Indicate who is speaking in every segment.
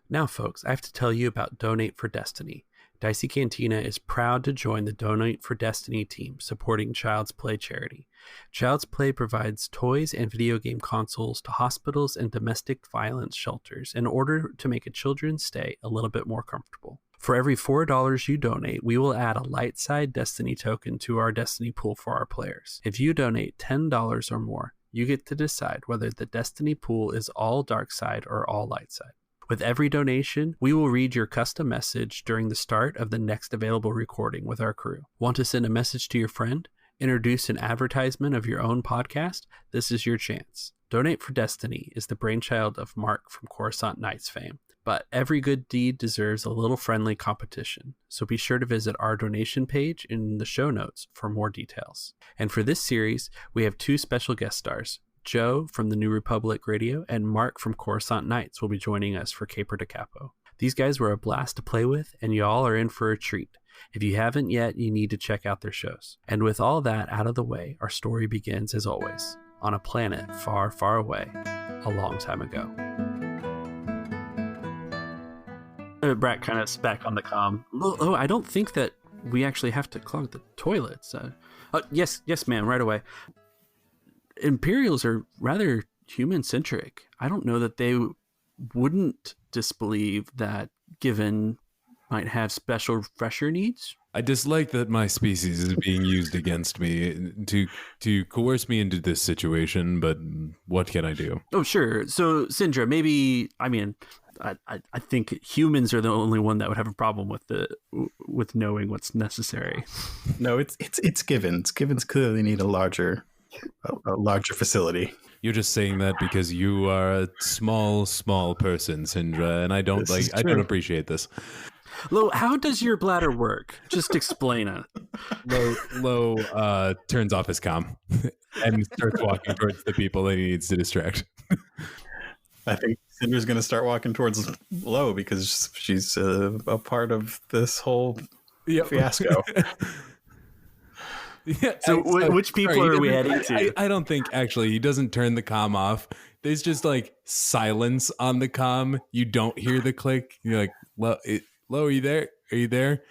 Speaker 1: Now, folks, I have to tell you about Donate for Destiny. Dicey Cantina is proud to join the Donate for Destiny team supporting Child's Play charity. Child's Play provides toys and video game consoles to hospitals and domestic violence shelters in order to make a children's stay a little bit more comfortable. For every $4 you donate, we will add a light side Destiny token to our Destiny pool for our players. If you donate $10 or more, you get to decide whether the Destiny pool is all dark side or all light side. With every donation, we will read your custom message during the start of the next available recording with our crew. Want to send a message to your friend? Introduce an advertisement of your own podcast? This is your chance. Donate for Destiny is the brainchild of Mark from Coruscant Knights fame, but every good deed deserves a little friendly competition, so be sure to visit our donation page in the show notes for more details. And for this series, we have 2 special guest stars. Joe from the New Republic Radio and Mark from Coruscant Knights will be joining us for Capo to Capo. These guys were a blast to play with, and y'all are in for a treat. If you haven't yet, you need to check out their shows. And with all that out of the way, our story begins as always, on a planet far, far away, a long time ago. Brac kind of back on the comm. Oh, I don't think that we actually have to clog the toilets. Yes, ma'am, right away. Imperials are rather human-centric. I don't know that they wouldn't disbelieve that Given might have special refresher needs.
Speaker 2: I dislike that my species is being used against me to coerce me into this situation, but what can I do?
Speaker 1: Oh, sure. So, Sindra, maybe, I think humans are the only one that would have a problem with knowing what's necessary.
Speaker 3: No, it's Givens. Givens clearly need a larger facility.
Speaker 2: You're just saying that because you are a small person, Sindra, and I don't appreciate this.
Speaker 1: Lo, how does your bladder work? Just explain it.
Speaker 2: Lo turns off his comm and starts walking towards the people that he needs to distract.
Speaker 3: I think Sindra's going to start walking towards Lo because she's a part of this whole fiasco.
Speaker 1: Yeah, so which people are we heading to?
Speaker 2: I don't think, actually, he doesn't turn the comm off. There's just like silence on the comm. You don't hear the click. You're like, Lo, are you there? Are you there?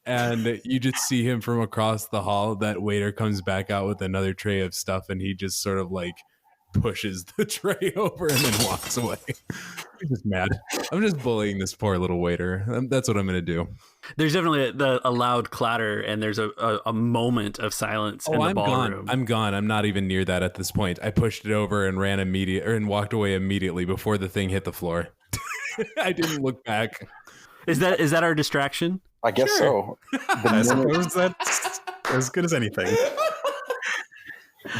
Speaker 2: And you just see him from across the hall. That waiter comes back out with another tray of stuff, and he just sort of like pushes the tray over and then walks away. I'm just mad. I'm just bullying this poor little waiter. That's what I'm going to do.
Speaker 1: There's definitely a loud clatter, and there's a moment of silence in the ballroom.
Speaker 2: I'm gone. I'm not even near that at this point. I pushed it over and and walked away immediately before the thing hit the floor. I didn't look back.
Speaker 1: Is that our distraction?
Speaker 4: I guess so.
Speaker 3: I suppose that's as good as anything.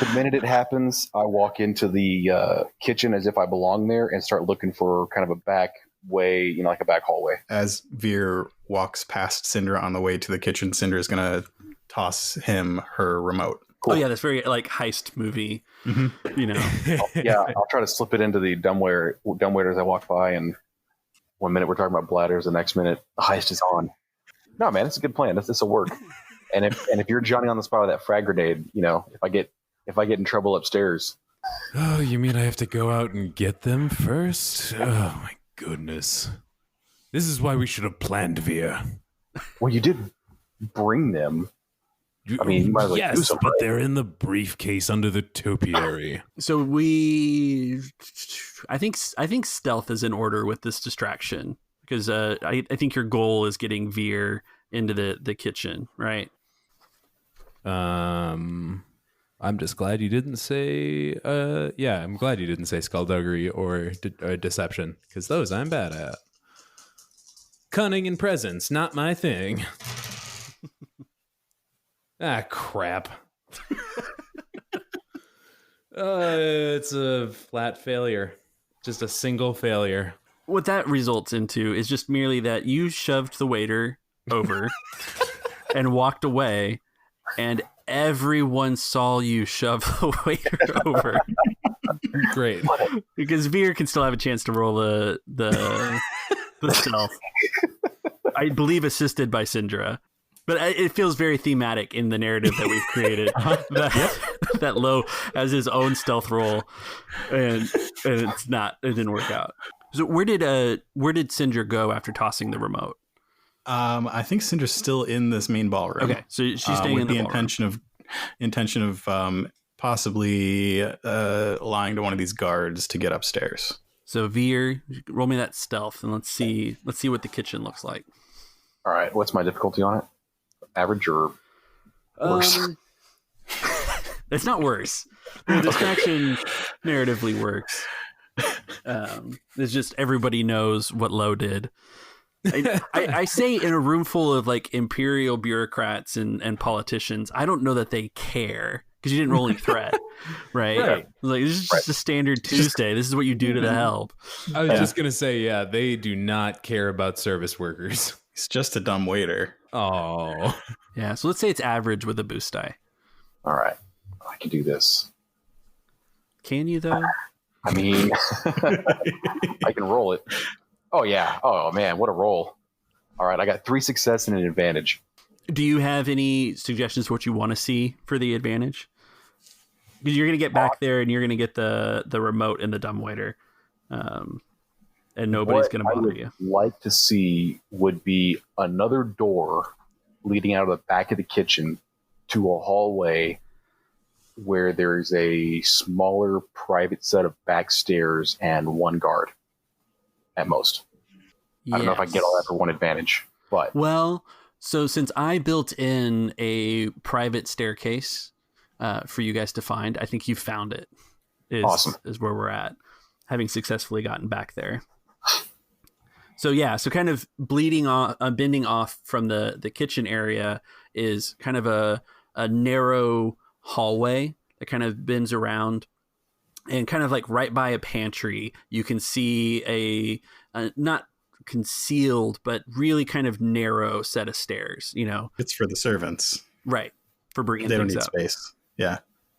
Speaker 4: The minute it happens, I walk into the kitchen as if I belong there and start looking for kind of a back way, like a back hallway.
Speaker 3: As Veer walks past Sindra on the way to the kitchen, Sindra is going to toss him her remote.
Speaker 1: Cool. Oh yeah, that's very like heist movie. Mm-hmm.
Speaker 4: I'll try to slip it into the dumbwaiter as I walk by, and one minute we're talking about bladders, the next minute the heist is on. No, man, it's a good plan. This will work. And if you're Johnny on the spot with that frag grenade, if I get in trouble upstairs.
Speaker 2: Oh, you mean I have to go out and get them first? Oh my goodness. This is why we should have planned, Veer.
Speaker 4: Well, you did bring them. You might as well do something.
Speaker 2: But they're in the briefcase under the topiary.
Speaker 1: So I think stealth is in order with this distraction, because I think your goal is getting Veer into the kitchen, right?
Speaker 2: I'm just glad you didn't say. I'm glad you didn't say skullduggery or deception, because those I'm bad at. Cunning and presence, not my thing. Crap. It's a flat failure. Just a single failure.
Speaker 1: What that results into is just merely that you shoved the waiter over and walked away, and everyone saw you shove the waiter over.
Speaker 2: Great.
Speaker 1: Because Veer can still have a chance to roll the stealth. I believe assisted by Sindra. But it feels very thematic in the narrative that we've created. That Lo has his own stealth roll, and it didn't work out. So where did Sindra go after tossing the remote?
Speaker 3: I think Syndra's still in this main ballroom.
Speaker 1: Okay, so she's staying in the ballroom.
Speaker 3: intention of possibly lying to one of these guards to get upstairs.
Speaker 1: So Veer, roll me that stealth, and let's see what the kitchen looks like.
Speaker 4: All right, what's my difficulty on it? Average or worse?
Speaker 1: It's not worse. The distraction narratively works. It's just everybody knows what Lo did. I say in a room full of like imperial bureaucrats and politicians, I don't know that they care because you didn't roll any threat, right? Like, this is just a standard Tuesday. This is what you do to the help.
Speaker 2: I was just gonna say, yeah, they do not care about service workers.
Speaker 3: He's just a dumb waiter.
Speaker 2: Oh,
Speaker 1: yeah. So let's say it's average with a boost die.
Speaker 4: All right, I can do this.
Speaker 1: Can you though?
Speaker 4: I mean, I can roll it. Oh, yeah. Oh, man, what a roll. All right, I got 3 success and an advantage.
Speaker 1: Do you have any suggestions for what you want to see for the advantage? Because you're going to get back there and you're going to get the remote and the dumbwaiter, and nobody's going to bother you.
Speaker 4: What I'd like to see would be another door leading out of the back of the kitchen to a hallway where there's a smaller private set of back stairs and 1 guard at most. Yes. I don't know if I can get all that for 1 advantage, but...
Speaker 1: Well, so since I built in a private staircase for you guys to find, I think you found it.
Speaker 4: Awesome.
Speaker 1: Is where we're at, having successfully gotten back there. So yeah, so kind of bending off from the kitchen area is kind of a narrow hallway that kind of bends around, and kind of like right by a pantry you can see a not concealed but really kind of narrow set of stairs.
Speaker 3: It's for the servants,
Speaker 1: right? For bringing
Speaker 3: they don't
Speaker 1: things
Speaker 3: need
Speaker 1: up.
Speaker 3: Space. Yeah.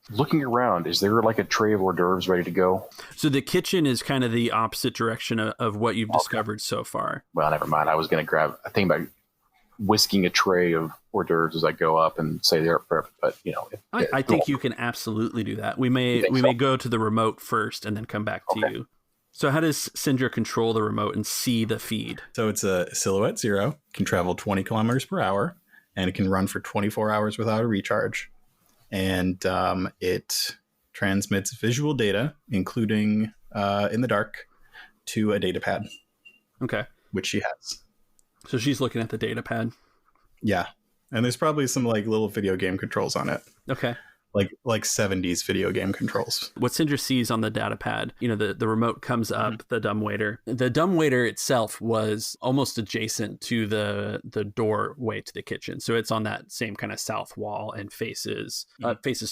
Speaker 4: Looking around, is there like a tray of hors d'oeuvres ready to go?
Speaker 1: So the kitchen is kind of the opposite direction of what you've discovered so far.
Speaker 4: Well, never mind. I was going to grab a thing about whisking a tray of hors d'oeuvres as I go up and say they're perfect, but
Speaker 1: I think you can absolutely do that. We may go to the remote first and then come back to you. So how does Sindra control the remote and see the feed?
Speaker 3: So it's a Silhouette 0, can travel 20 kilometers per hour, and it can run for 24 hours without a recharge. And it transmits visual data, including in the dark, to a data pad.
Speaker 1: Okay.
Speaker 3: Which she has.
Speaker 1: So she's looking at the data pad.
Speaker 3: Yeah. And there's probably some like little video game controls on it.
Speaker 1: Okay.
Speaker 3: Like 70s video game controls.
Speaker 1: What Sindra sees on the data pad, the remote comes up, the dumbwaiter. The dumbwaiter itself was almost adjacent to the doorway to the kitchen. So it's on that same kind of south wall and faces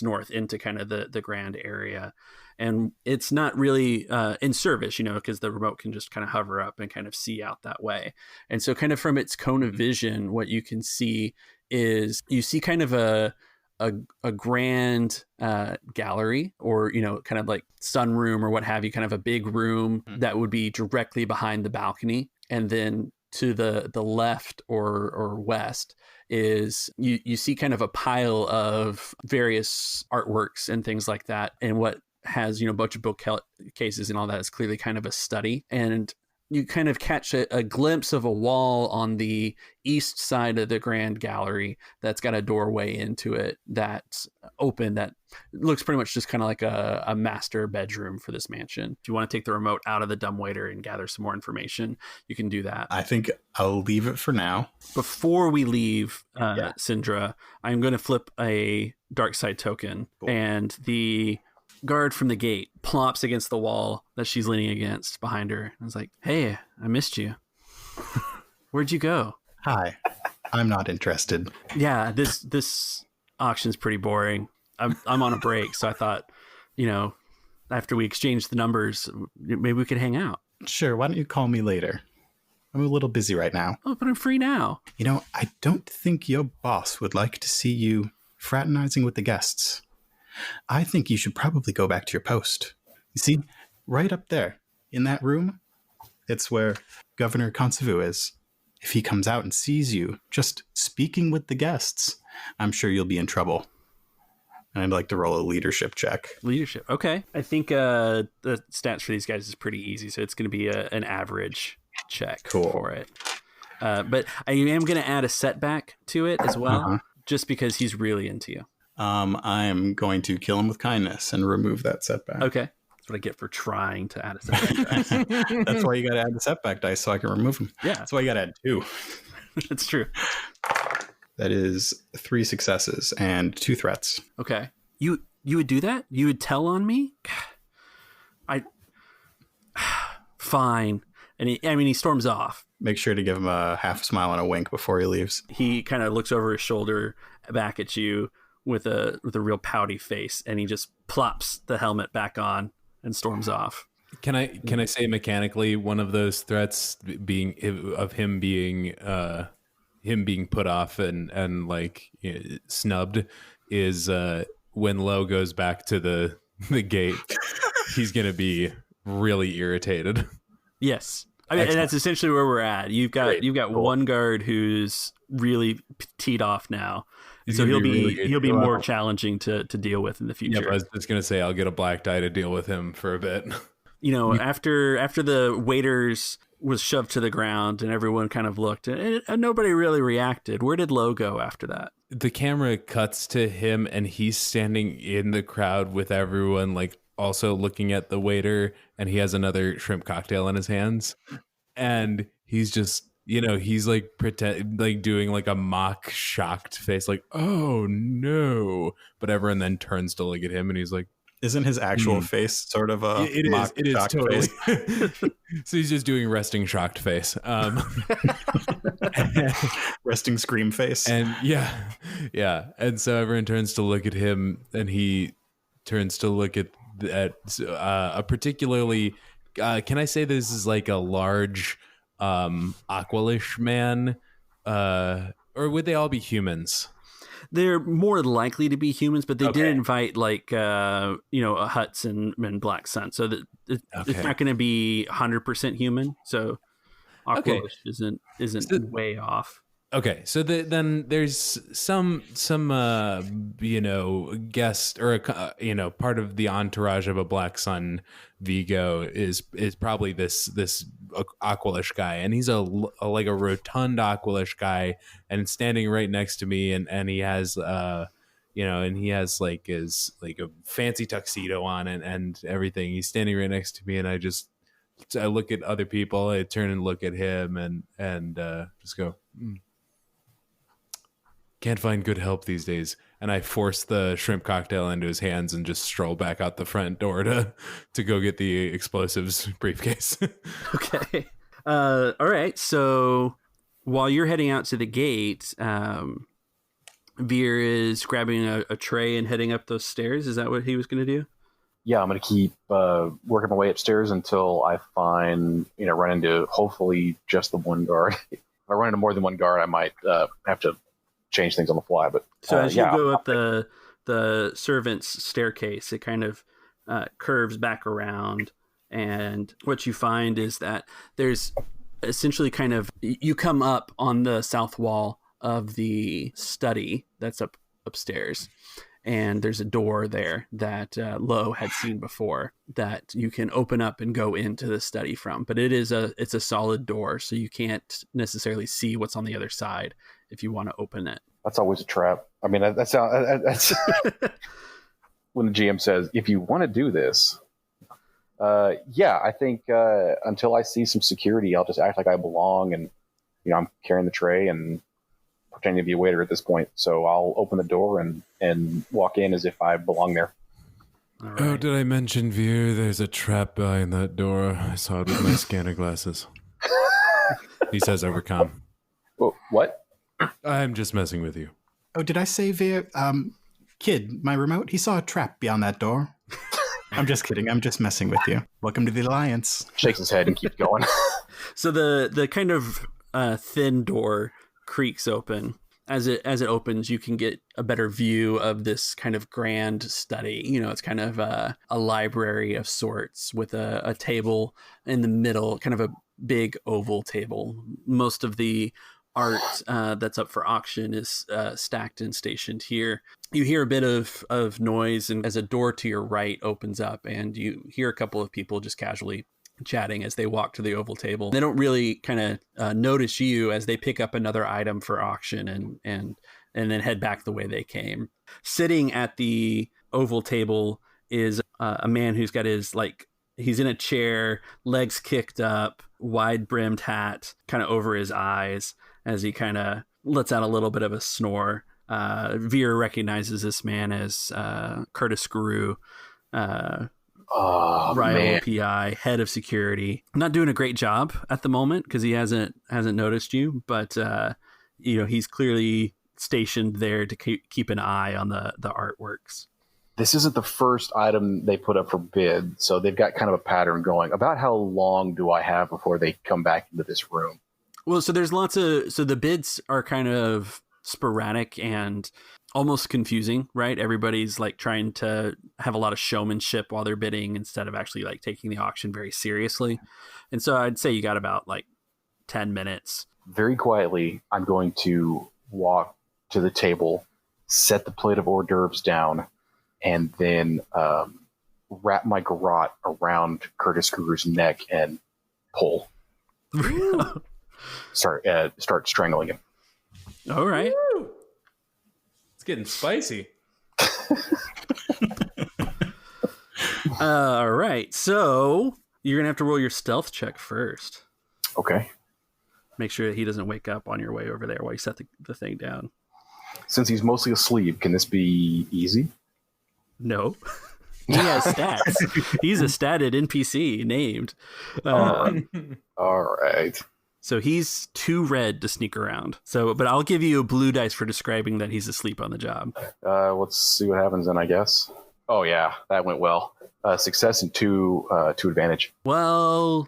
Speaker 1: north into kind of the grand area. And it's not really in service, because the remote can just kind of hover up and kind of see out that way. And so kind of from its cone of vision, what you can see is you see kind of a grand gallery, or kind of like sunroom or what have you, kind of a big room that would be directly behind the balcony. And then to the left or west is you see kind of a pile of various artworks and things like that. And what has a bunch of bookcases and all that is clearly kind of a study. And you kind of catch a glimpse of a wall on the east side of the grand gallery that's got a doorway into it that's open, that looks pretty much just kind of like a master bedroom for this mansion. If you want to take the remote out of the dumbwaiter and gather some more information, you can do that.
Speaker 3: I think I'll leave it for now.
Speaker 1: Before we leave, Sindra, I'm going to flip a dark side token. Cool. And the guard from the gate plops against the wall that she's leaning against behind her. I was like, "Hey, I missed you. Where'd you go?"
Speaker 3: "Hi, I'm not interested."
Speaker 1: Yeah, this auction's pretty boring. I'm on a break, so I thought, after we exchange the numbers, maybe we could hang out.
Speaker 3: Sure, why don't you call me later? I'm a little busy right now.
Speaker 1: Oh, but I'm free now.
Speaker 3: I don't think your boss would like to see you fraternizing with the guests. I think you should probably go back to your post. You see, right up there in that room, it's where Governor Concevu is. If he comes out and sees you just speaking with the guests, I'm sure you'll be in trouble. And I'd like to roll a leadership check.
Speaker 1: Leadership. Okay. I think the stats for these guys is pretty easy, so it's going to be an average check for it. But I am going to add a setback to it as well, just because he's really into you.
Speaker 3: I'm going to kill him with kindness and remove that setback.
Speaker 1: Okay. That's what I get for trying to add a setback dice.
Speaker 3: That's why you got to add the setback dice so I can remove them.
Speaker 1: Yeah.
Speaker 3: That's why you got to add 2.
Speaker 1: That's true.
Speaker 3: That is 3 successes and 2 threats.
Speaker 1: Okay. You would do that? You would tell on me? Fine. And he storms off.
Speaker 3: Make sure to give him a half smile and a wink before he leaves.
Speaker 1: He kind of looks over his shoulder back at you with a real pouty face, and he just plops the helmet back on and storms off.
Speaker 2: Can I say mechanically one of those threats being of him being put off and like snubbed is when Lo goes back to the gate, he's gonna be really irritated.
Speaker 1: Yes. I mean, and that's essentially where we're at. You've got one guard who's really teed off now, so he'll be more challenging to deal with in the future.
Speaker 2: Yeah, I was just gonna say I'll get a black die to deal with him for a bit.
Speaker 1: After the waiters was shoved to the ground and everyone kind of looked and nobody really reacted. Where did Lo go after that?
Speaker 2: The camera cuts to him and he's standing in the crowd with everyone, like also looking at the waiter, and he has another shrimp cocktail in his hands, and he's just he's like doing like a mock shocked face, like, oh no, but everyone then turns to look at him and he's like,
Speaker 3: isn't his actual face sort of a mock
Speaker 2: it is totally
Speaker 3: face?
Speaker 2: So he's just doing resting shocked face,
Speaker 3: resting scream face,
Speaker 2: and yeah, and so everyone turns to look at him and he turns to look at a particularly can I say this is like a large Aqualish man, or would they all be humans?
Speaker 1: They're more likely to be humans, but they did invite like Huts and Black Sun, so that it's not going to be 100% human. So Aqualish isn't way off.
Speaker 2: Okay, so then there's some guest or part of the entourage of a Black Sun Vigo is probably this Aqualish guy, and he's a rotund Aqualish guy, and standing right next to me, and he has and he has like his like a fancy tuxedo on and everything. He's standing right next to me, and I look at other people, I turn and look at him, and just go. Can't find good help these days, and I force the shrimp cocktail into his hands and just stroll back out the front door to go get the explosives briefcase.
Speaker 1: Okay. All right. So while you're heading out to the gate, Veer is grabbing a tray and heading up those stairs. Is that what he was going to do?
Speaker 4: Yeah, I'm going to keep working my way upstairs until I find, run into hopefully just the one guard. If I run into more than one guard, I might have to change things on the fly. But
Speaker 1: so as you go up the servants' staircase, it kind of curves back around, and what you find is that there's essentially kind of, you come up on the south wall of the study that's upstairs, and there's a door there that Lo had seen before that you can open up and go into the study from, but it's a solid door, so you can't necessarily see what's on the other side if you want to open it.
Speaker 4: That's always a trap. I mean, that's when the GM says, if you want to do this, I think until I see some security, I'll just act like I belong, and I'm carrying the tray and pretending to be a waiter at this point. So I'll open the door and walk in as if I belong there.
Speaker 1: All right.
Speaker 2: Oh, did I mention, Veer? There's a trap behind that door. I saw it with my scanner glasses. He says over comm.
Speaker 4: Well, what?
Speaker 2: I'm just messing with you.
Speaker 3: Oh, did I say Veer? Kid, my remote, he saw a trap beyond that door. I'm just kidding. I'm just messing with you. Welcome to the Alliance.
Speaker 4: Shakes his head and keeps going.
Speaker 1: So the kind of thin door creaks open. As it opens, you can get a better view of this kind of grand study. It's kind of a library of sorts with a table in the middle, kind of a big oval table. Most of the art that's up for auction is stacked and stationed here. You hear a bit of noise, and as a door to your right opens up, and you hear a couple of people just casually chatting as they walk to the oval table. They don't really kind of notice you as they pick up another item for auction and then head back the way they came. Sitting at the oval table is a man who's got his, like, he's in a chair, legs kicked up, wide brimmed hat kind of over his eyes as he kind of lets out a little bit of a snore. Veer recognizes this man as Curtis Guru, rival PI, head of security. Not doing a great job at the moment because he hasn't noticed you, but he's clearly stationed there to keep an eye on the artworks.
Speaker 4: This isn't the first item they put up for bid, so they've got kind of a pattern going. About how long do I have before they come back into this room?
Speaker 1: Well, so there's so the bids are kind of sporadic and almost confusing, right? Everybody's like trying to have a lot of showmanship while they're bidding instead of actually like taking the auction very seriously. And so I'd say you got about like 10 minutes.
Speaker 4: Very quietly, I'm going to walk to the table, set the plate of hors d'oeuvres down, and then wrap my garrote around Curtis Kruger's neck and pull. Start strangling him.
Speaker 1: All right.
Speaker 2: Woo! It's getting spicy.
Speaker 1: All right. So you're going to have to roll your stealth check first.
Speaker 4: Okay.
Speaker 1: Make sure that he doesn't wake up on your way over there while you set the thing down.
Speaker 4: Since he's mostly asleep, can this be easy?
Speaker 1: No. He has stats. He's a statted NPC named.
Speaker 4: All right.
Speaker 1: So he's 2 red to sneak around. But I'll give you a blue dice for describing that he's asleep on the job.
Speaker 4: Let's see what happens then, I guess. Oh, yeah, that went well. Success and 2 advantage.
Speaker 1: Well,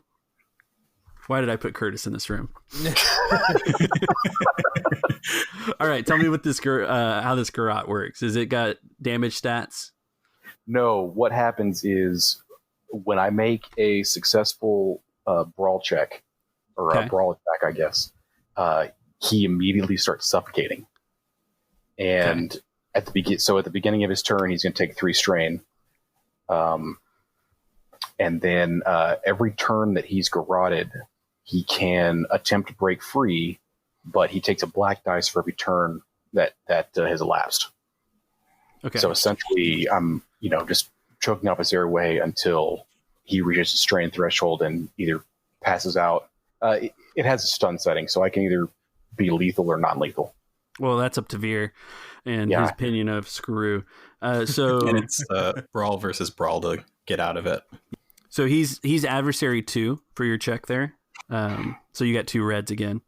Speaker 1: why did I put Curtis in this room? All right, tell me what this how this garrote works. Is it got damage stats?
Speaker 4: No, what happens is when I make a successful brawl check, or a brawl attack, I guess, he immediately starts suffocating. And at the beginning of his turn, he's going to take 3 strain. And then every turn that he's garroted, he can attempt to break free, but he takes a black dice for every turn that has elapsed. Okay. So essentially, I'm just choking off his airway until he reaches the strain threshold and either passes out. It has a stun setting, so I can either be lethal or non-lethal.
Speaker 1: Well, that's up to Veer and his opinion of Screw. So
Speaker 3: and it's brawl versus brawl to get out of it.
Speaker 1: So he's adversary 2 for your check there. So you got 2 reds again.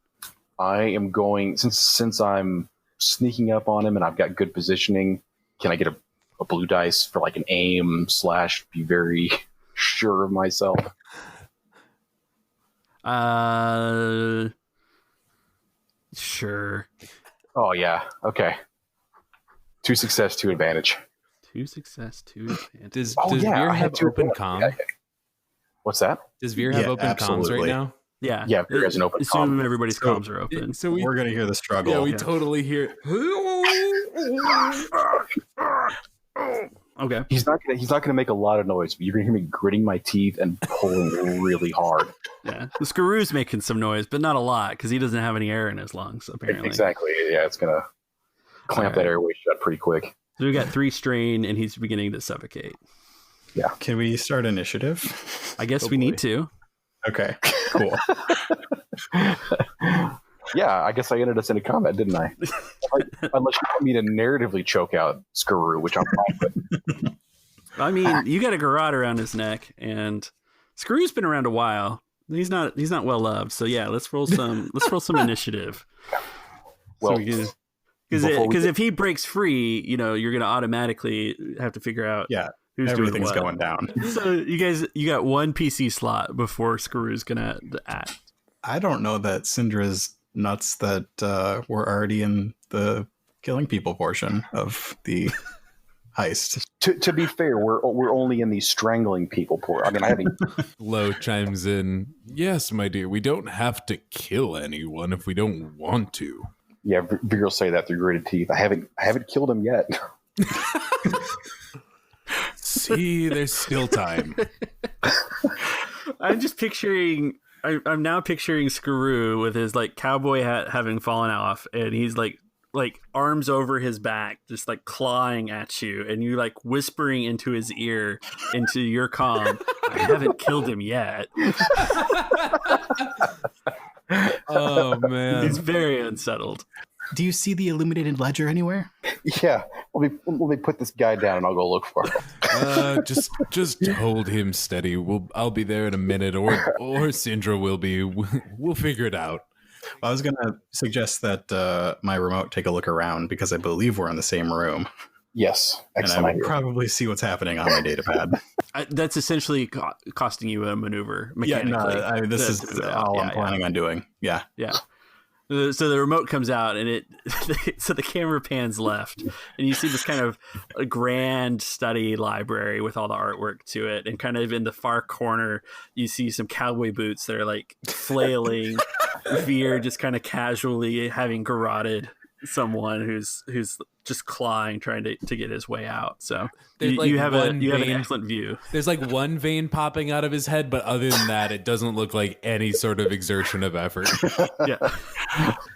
Speaker 4: I am going since I'm sneaking up on him and I've got good positioning. Can I get a blue dice for like an aim / be very sure of myself?
Speaker 1: Sure.
Speaker 4: Oh yeah. Okay. 2 success, 2 advantage.
Speaker 1: 2 success, 2 advantage.
Speaker 2: Does Veer have open comm?
Speaker 4: Yeah. What's that?
Speaker 2: Does Veer have open comms right now?
Speaker 1: Yeah.
Speaker 4: Yeah, Veer has an open comm.
Speaker 1: Assume everybody's comms are open.
Speaker 2: So
Speaker 3: we're going to hear the struggle.
Speaker 2: Yeah, we totally hear.
Speaker 1: Okay.
Speaker 4: He's not gonna make a lot of noise, but you're gonna hear me gritting my teeth and pulling really hard.
Speaker 1: Yeah, the Screw's making some noise, but not a lot because he doesn't have any air in his lungs. Apparently,
Speaker 4: exactly. Yeah, it's gonna clamp that airway shut pretty quick.
Speaker 1: So we got 3 strain, and he's beginning to suffocate.
Speaker 4: Yeah.
Speaker 3: Can we start initiative?
Speaker 1: I guess we need to.
Speaker 3: Okay. Cool.
Speaker 4: Yeah, I guess I ended us in a combat, didn't I? Unless you want me to narratively choke out Skuru, which I'm fine with.
Speaker 1: I mean, you got a garrote around his neck, and Skru's been around a while. He's not well loved. So yeah, let's roll some initiative.
Speaker 4: Well,
Speaker 1: because if he breaks free, you're gonna automatically have to figure out who's
Speaker 3: everything's
Speaker 1: doing
Speaker 3: going down.
Speaker 1: So you got 1 PC slot before Skru's gonna act.
Speaker 3: I don't know that Syndra's nuts that we're already in the killing people portion of the heist.
Speaker 4: To be fair, we're only in the strangling people port. I mean, I haven't.
Speaker 2: Lo chimes in. Yes, my dear, we don't have to kill anyone if we don't want to.
Speaker 4: Yeah, Veer will say that through gritted teeth. I haven't killed him yet.
Speaker 2: See, there's still time.
Speaker 1: I'm just picturing. I'm now picturing Skaroo with his like cowboy hat having fallen off, and he's like arms over his back, just like clawing at you, and you like whispering into his ear, into your comm. I haven't killed him yet.
Speaker 2: Oh man,
Speaker 1: he's very unsettled.
Speaker 3: Do you see the illuminated ledger anywhere?
Speaker 4: Yeah, let me put this guy down and I'll go look for him.
Speaker 2: Just hold him steady. I'll be there in a minute, or Sindra will be. We'll figure it out.
Speaker 3: Well, I was going to suggest that my remote take a look around because I believe we're in the same room.
Speaker 4: Yes, excellent.
Speaker 3: And I will probably see what's happening on my datapad.
Speaker 1: That's essentially costing you a maneuver mechanically.
Speaker 3: Yeah, no, this is all I'm planning on doing. Yeah.
Speaker 1: Yeah. So the remote comes out and so the camera pans left and you see this kind of a grand study library with all the artwork to it. And kind of in the far corner, you see some cowboy boots that are like flailing. Veer just kind of casually having garroted someone who's just clawing, trying to get his way out. So you have an excellent view.
Speaker 2: There's like one vein popping out of his head, but other than that, it doesn't look like any sort of exertion of effort.
Speaker 1: Yeah.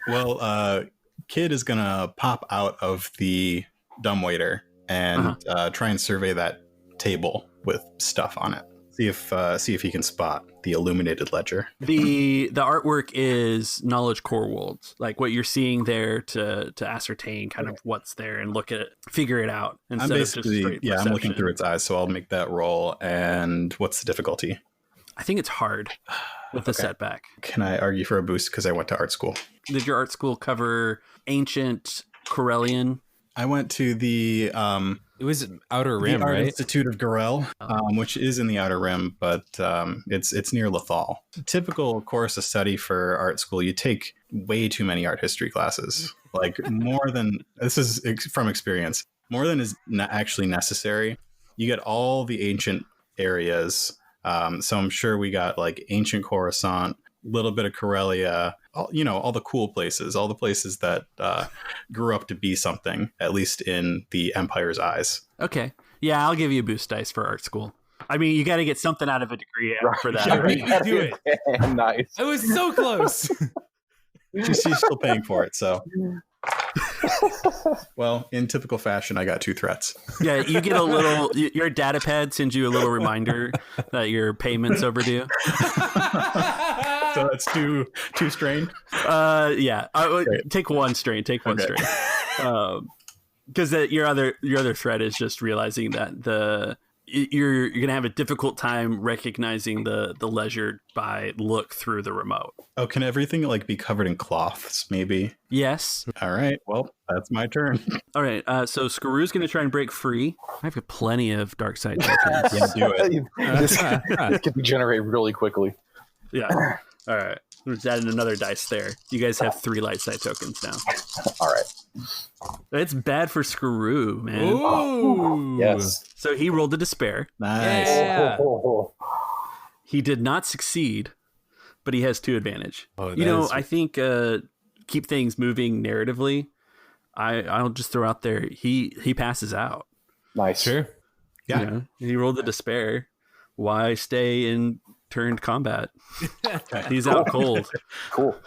Speaker 3: Well, Kid is gonna pop out of the dumbwaiter and try and survey that table with stuff on it. See if he can spot the illuminated ledger.
Speaker 1: The artwork is knowledge core worlds, like what you're seeing there to ascertain kind of what's there and figure it out.
Speaker 3: I'm basically I'm looking through its eyes, so I'll make that roll. And what's the difficulty?
Speaker 1: I think it's hard with the setback.
Speaker 3: Can I argue for a boost because I went to art school?
Speaker 1: Did your art school cover ancient Corellian?
Speaker 3: I went to the
Speaker 2: it was Outer Rim,
Speaker 3: Art
Speaker 2: right?
Speaker 3: Institute of Gorel, which is in the Outer Rim, but it's near Lethal. Typical course of study for art school, you take way too many art history classes. Like this is from experience, more than is actually necessary. You get all the ancient areas. So I'm sure we got like ancient Coruscant, a little bit of Corellia, all the cool places, all the places that grew up to be something, at least in the Empire's eyes.
Speaker 1: Okay. Yeah, I'll give you a boost dice for art school. I mean, you got to get something out of a degree for that.
Speaker 2: Yeah, right? You do it.
Speaker 4: Nice.
Speaker 2: I was so close.
Speaker 3: She's still paying for it, so. Well, in typical fashion, I got 2 threats.
Speaker 1: Yeah, you get a little. Your data pad sends you a little reminder that your payment's overdue.
Speaker 3: So that's two strain.
Speaker 1: Yeah. Take 1 strain. Take 1 strain. Because your other threat is just realizing that you're gonna have a difficult time recognizing the ledger by look through the remote.
Speaker 3: Oh, can everything like be covered in cloths? Maybe.
Speaker 1: Yes.
Speaker 3: All right. Well, that's my turn.
Speaker 1: All right. So Skaroo's gonna try and break free. I've got plenty of dark side tokens.
Speaker 3: Yeah, do it.
Speaker 4: This can degenerate really quickly.
Speaker 1: Yeah. All right. We're just adding another dice there. You guys have 3 light side tokens now.
Speaker 4: All right.
Speaker 1: It's bad for Skaroo, man.
Speaker 2: Ooh.
Speaker 4: Yes.
Speaker 1: So he rolled a despair.
Speaker 3: Nice.
Speaker 2: Yeah.
Speaker 1: He did not succeed, but he has 2 advantage.
Speaker 2: Oh,
Speaker 1: I think keep things moving narratively. I'll just throw out there he passes out.
Speaker 4: Nice.
Speaker 2: Sure.
Speaker 3: Yeah.
Speaker 1: He rolled a despair. Why stay in turned combat? He's out cold.
Speaker 4: Cool.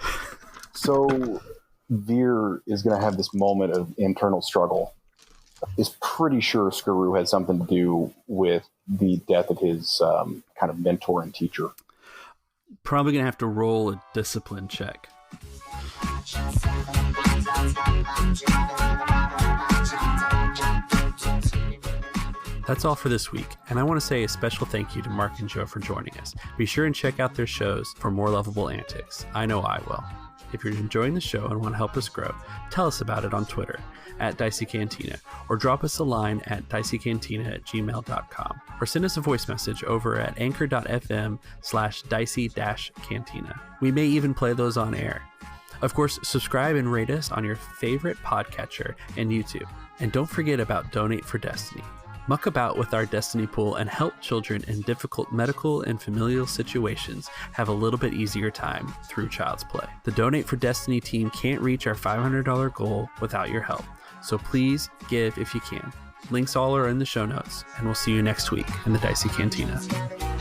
Speaker 4: So Veer is going to have this moment of internal struggle. Is pretty sure Skaroo had something to do with the death of his kind of mentor and teacher.
Speaker 1: Probably going to have to roll a discipline check. That's all for this week, and I want to say a special thank you to Mark and Joe for joining us. Be sure and check out their shows for more lovable antics. I know I will. If you're enjoying the show and want to help us grow, tell us about it on Twitter @Dicey Cantina, or drop us a line at diceycantina@gmail.com, or send us a voice message over at anchor.fm/dicey-cantina. We may even play those on air. Of course, subscribe and rate us on your favorite podcatcher and YouTube. And don't forget about Donate for Destiny. Muck about with our Destiny pool and help children in difficult medical and familial situations have a little bit easier time through Child's Play. The Donate for Destiny team can't reach our $500 goal without your help, so please give if you can. Links all are in the show notes, and we'll see you next week in the Dicey Cantina.